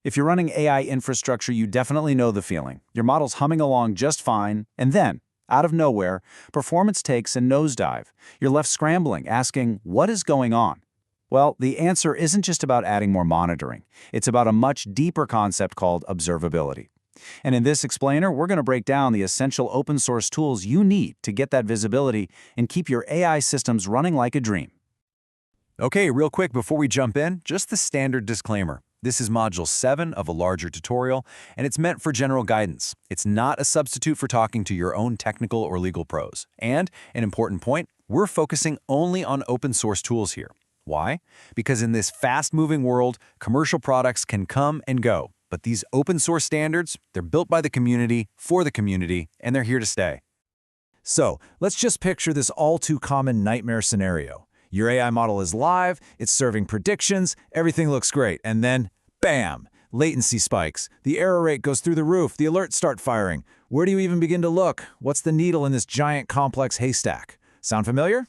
If you're running AI infrastructure, you definitely know the feeling. Your model's humming along just fine, and then, out of nowhere, performance takes a nosedive. You're left scrambling, asking, what is going on? Well, the answer isn't just about adding more monitoring. It's about a much deeper concept called observability. And in this explainer, we're going to break down the essential open source tools you need to get that visibility and keep your AI systems running like a dream. Okay, real quick before we jump in, just the standard disclaimer. This is Module 7 of a larger tutorial, and it's meant for general guidance. It's not a substitute for talking to your own technical or legal pros. And, an important point, we're focusing only on open source tools here. Why? Because in this fast-moving world, commercial products can come and go. But these open source standards, they're built by the community, for the community, and they're here to stay. So, let's just picture this all-too-common nightmare scenario. Your AI model is live, it's serving predictions, everything looks great, and then, bam! Latency spikes. The error rate goes through the roof, the alerts start firing. Where do you even begin to look? What's the needle in this giant complex haystack? Sound familiar?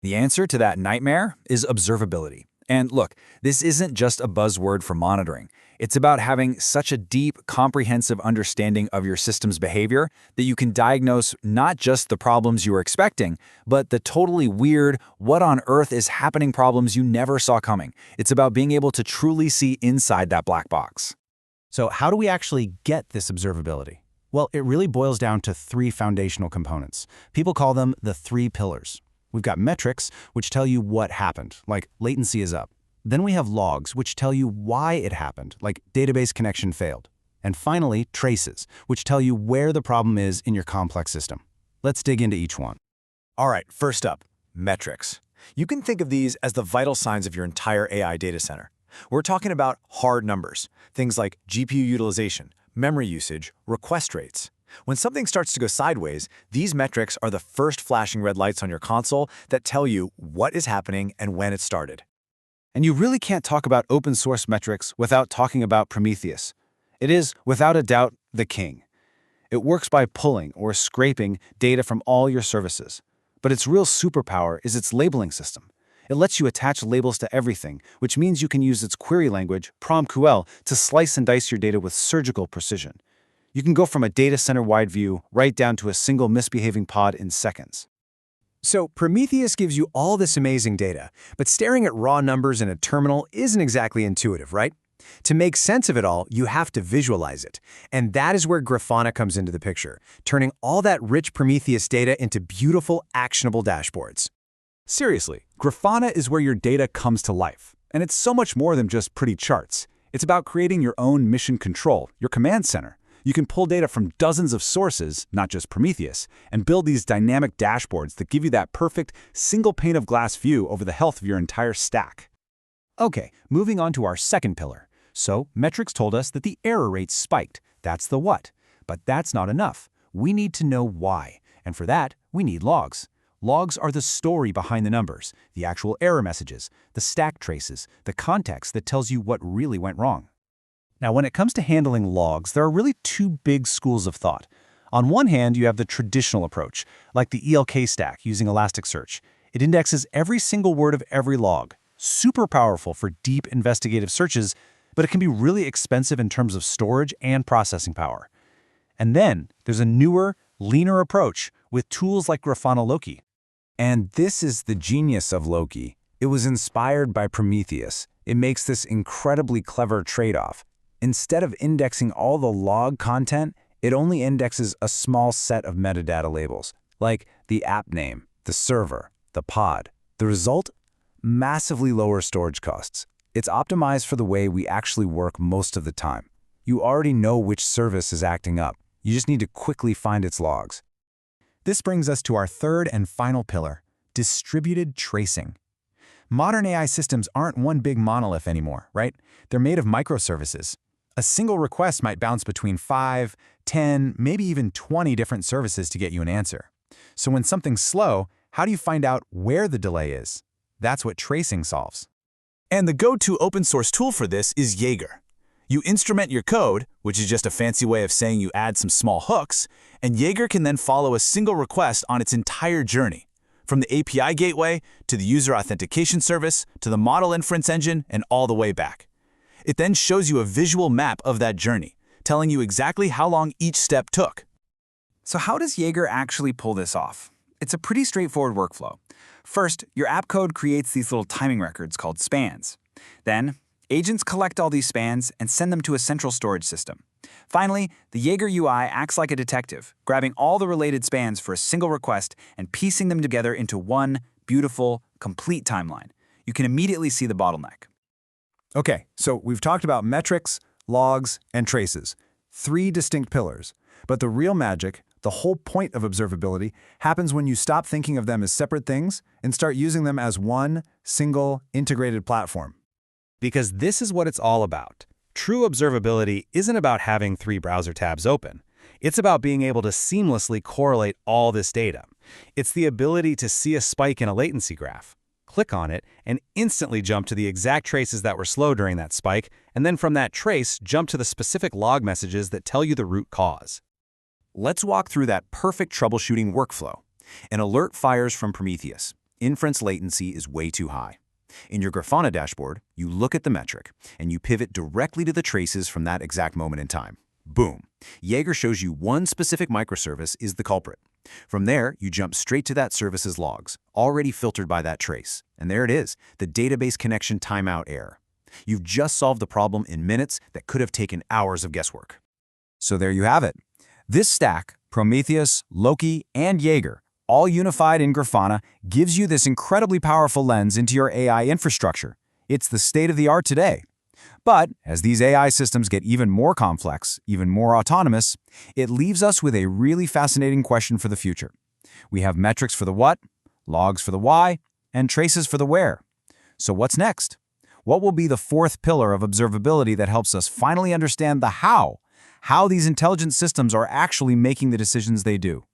The answer to that nightmare is observability. And look, this isn't just a buzzword for monitoring. It's about having such a deep, comprehensive understanding of your system's behavior that you can diagnose not just the problems you were expecting, but the totally weird, what on earth is happening problems you never saw coming. It's about being able to truly see inside that black box. So how do we actually get this observability? Well, it really boils down to three foundational components. People call them the three pillars. We've got metrics, which tell you what happened, like latency is up. Then we have logs, which tell you why it happened, like database connection failed. And finally, traces, which tell you where the problem is in your complex system. Let's dig into each one. All right, first up, metrics. You can think of these as the vital signs of your entire AI data center. We're talking about hard numbers, things like GPU utilization, memory usage, request rates. When something starts to go sideways, these metrics are the first flashing red lights on your console that tell you what is happening and when it started. And you really can't talk about open source metrics without talking about Prometheus. It is, without a doubt, the king. It works by pulling or scraping data from all your services. But its real superpower is its labeling system. It lets you attach labels to everything, which means you can use its query language, PromQL, to slice and dice your data with surgical precision. You can go from a data center-wide view right down to a single misbehaving pod in seconds. So Prometheus gives you all this amazing data, but staring at raw numbers in a terminal isn't exactly intuitive, right? To make sense of it all, you have to visualize it. And that is where Grafana comes into the picture, turning all that rich Prometheus data into beautiful, actionable dashboards. Seriously, Grafana is where your data comes to life. And it's so much more than just pretty charts. It's about creating your own mission control, your command center. You can pull data from dozens of sources, not just Prometheus, and build these dynamic dashboards that give you that perfect single pane of glass view over the health of your entire stack. Okay, moving on to our second pillar. So, metrics told us that the error rate spiked. That's the what. But that's not enough. We need to know why. And for that, we need logs. Logs are the story behind the numbers, the actual error messages, the stack traces, the context that tells you what really went wrong. Now, when it comes to handling logs, there are really two big schools of thought. On one hand, you have the traditional approach, like the ELK stack using Elasticsearch. It indexes every single word of every log. Super powerful for deep investigative searches, but it can be really expensive in terms of storage and processing power. And then there's a newer, leaner approach with tools like Grafana Loki. And this is the genius of Loki. It was inspired by Prometheus. It makes this incredibly clever trade-off. Instead of indexing all the log content, it only indexes a small set of metadata labels, like the app name, the server, the pod. The result? Massively lower storage costs. It's optimized for the way we actually work most of the time. You already know which service is acting up. You just need to quickly find its logs. This brings us to our third and final pillar, distributed tracing. Modern AI systems aren't one big monolith anymore, right? They're made of microservices. A single request might bounce between 5, 10, maybe even 20 different services to get you an answer. So when something's slow, how do you find out where the delay is? That's what tracing solves. And the go-to open source tool for this is Jaeger. You instrument your code, which is just a fancy way of saying you add some small hooks, and Jaeger can then follow a single request on its entire journey, from the API gateway to the user authentication service to the model inference engine and all the way back. It then shows you a visual map of that journey, telling you exactly how long each step took. So how does Jaeger actually pull this off? It's a pretty straightforward workflow. First, your app code creates these little timing records called spans. Then, agents collect all these spans and send them to a central storage system. Finally, the Jaeger UI acts like a detective, grabbing all the related spans for a single request and piecing them together into one beautiful, complete timeline. You can immediately see the bottleneck. Okay, so we've talked about metrics, logs, and traces. 3 distinct pillars. But the real magic, the whole point of observability, happens when you stop thinking of them as separate things and start using them as one single integrated platform. Because this is what it's all about. True observability isn't about having 3 browser tabs open. It's about being able to seamlessly correlate all this data. It's the ability to see a spike in a latency graph, click on it, and instantly jump to the exact traces that were slow during that spike, and then from that trace, jump to the specific log messages that tell you the root cause. Let's walk through that perfect troubleshooting workflow. An alert fires from Prometheus. Inference latency is way too high. In your Grafana dashboard, you look at the metric, and you pivot directly to the traces from that exact moment in time. Boom! Jaeger shows you one specific microservice is the culprit. From there, you jump straight to that service's logs, already filtered by that trace. And there it is, the database connection timeout error. You've just solved the problem in minutes that could have taken hours of guesswork. So there you have it. This stack, Prometheus, Loki, and Jaeger, all unified in Grafana, gives you this incredibly powerful lens into your AI infrastructure. It's the state of the art today. But as these AI systems get even more complex, even more autonomous, it leaves us with a really fascinating question for the future. We have metrics for the what, logs for the why, and traces for the where. So what's next? What will be the 4th pillar of observability that helps us finally understand the how these intelligent systems are actually making the decisions they do?